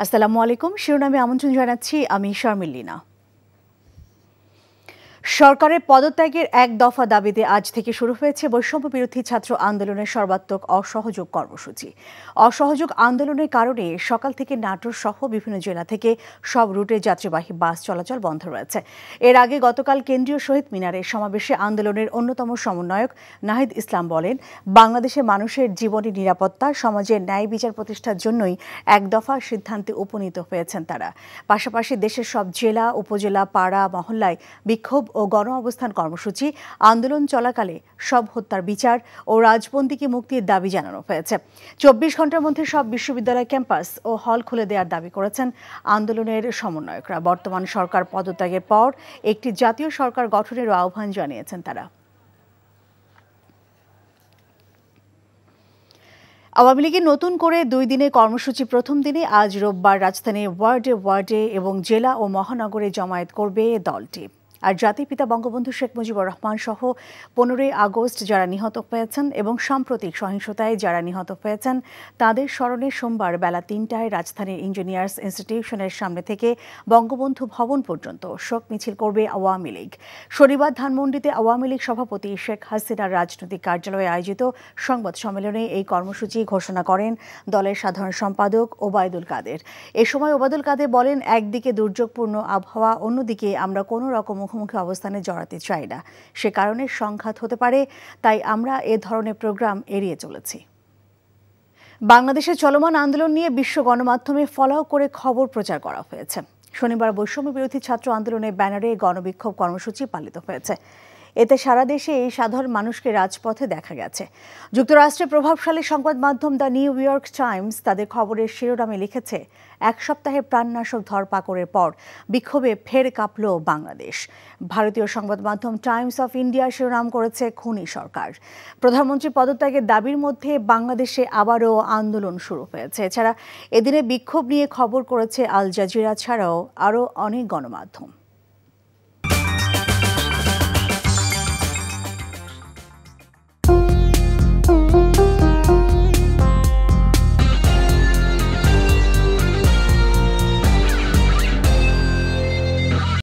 আসসালামু আলাইকুম। শিরোনামে আমন্ত্রণ জানাচ্ছি আমি শারমিন। সরকারের পদত্যাগের এক দফা দাবিতে আজ থেকে শুরু হয়েছে বৈষম্য বিরোধী ছাত্র আন্দোলনের সর্বাত্মক অসহযোগ কর্মসূচি। অসহযোগ আন্দোলনের কারণে সকাল থেকে নাটোর সহ বিভিন্ন জেলা থেকে সব রুটে যাত্রীবাহী বাস চলাচল বন্ধ রয়েছে। এর আগে গতকাল কেন্দ্রীয় শহীদ মিনারের সমাবেশে আন্দোলনের অন্যতম সমন্বয়ক নাহিদ ইসলাম বলেন, বাংলাদেশের মানুষের জীবনের নিরাপত্তা, সমাজের ন্যায় বিচার প্রতিষ্ঠার জন্যই এক দফা সিদ্ধান্তে উপনীত হয়েছেন তারা। পাশাপাশি দেশের সব জেলা, উপজেলা, পাড়া, মহল্লায় বিক্ষোভ ও গণ অবস্থান কর্মসূচি, আন্দোলন চলাকালে সব হত্যার বিচার ও রাজবন্দীকে মুক্তির দাবি জানানো হয়েছে। 24 ঘন্টার মধ্যে সব বিশ্ববিদ্যালয় ক্যাম্পাস ও হল খুলে দেওয়ার দাবি করেছেন আন্দোলনের সমন্বয়করা। বর্তমান সরকার পদত্যাগের পর একটি জাতীয় সরকার গঠনেরও আহ্বান জানিয়েছেন তারা। আওয়ামী লীগের নতুন করে 2 দিনের কর্মসূচি প্রথম দিনে আজ রোববার রাজধানীর ওয়ার্ডে এবং জেলা ও মহানগরে জমায়েত করবে দলটি। আর জাতির পিতা বঙ্গবন্ধু শেখ মুজিবুর রহমান সহ 15ই আগস্ট যারা নিহত হয়েছেন এবং সাম্প্রতিক সহিংসতায় যারা নিহত হয়েছেন তাদের স্মরণে সোমবার বেলা 3টায় রাজধানীর ইঞ্জিনিয়ার্স ইনস্টিটিউশনের সামনে থেকে বঙ্গবন্ধু ভবন পর্যন্ত শোক মিছিল করবে আওয়ামী লীগ। শনিবার ধানমন্ডিতে আওয়ামী লীগ সভাপতি শেখ হাসিনার রাজনৈতিক কার্যালয়ে আয়োজিত সংবাদ সম্মেলনে এই কর্মসূচি ঘোষণা করেন দলের সাধারণ সম্পাদক ওবায়দুল কাদের। এ সময় ওবায়দুল কাদের বলেন, একদিকে দুর্যোগপূর্ণ আবহাওয়া, অন্যদিকে আমরা কোনো রকম মুখোমুখি অবস্থানে জড়াতে চাই না। সে কারণে সংঘাত হতে পারে, তাই আমরা এ ধরনের প্রোগ্রাম এড়িয়ে চলেছি। বাংলাদেশের চলমান আন্দোলন নিয়ে বিশ্ব গণমাধ্যমে ফলাও করে খবর প্রচার করা হয়েছে। শনিবার বৈষম্য বিরোধী ছাত্র আন্দোলনের ব্যানারে গণবিক্ষোভ কর্মসূচি পালিত হয়েছে। এতে সারা দেশে এই সাধারণ মানুষকে রাজপথে দেখা গেছে। যুক্তরাষ্ট্রের প্রভাবশালী সংবাদ মাধ্যম দ্য নিউ ইয়র্ক টাইমস তাদের খবরের শিরোনামে লিখেছে, 1 সপ্তাহে প্রাণনাশক ধরপাকড়ের পর বিক্ষোভে ফের কাঁপল বাংলাদেশ। ভারতীয় সংবাদ মাধ্যম টাইমস অফ ইন্ডিয়া শিরোনাম করেছে, খুনি সরকার। প্রধানমন্ত্রী পদত্যাগের দাবির মধ্যে বাংলাদেশে আবারও আন্দোলন শুরু হয়েছে। এছাড়া এদিনে বিক্ষোভ নিয়ে খবর করেছে আল জাজিরা ছাড়াও আরও অনেক গণমাধ্যম।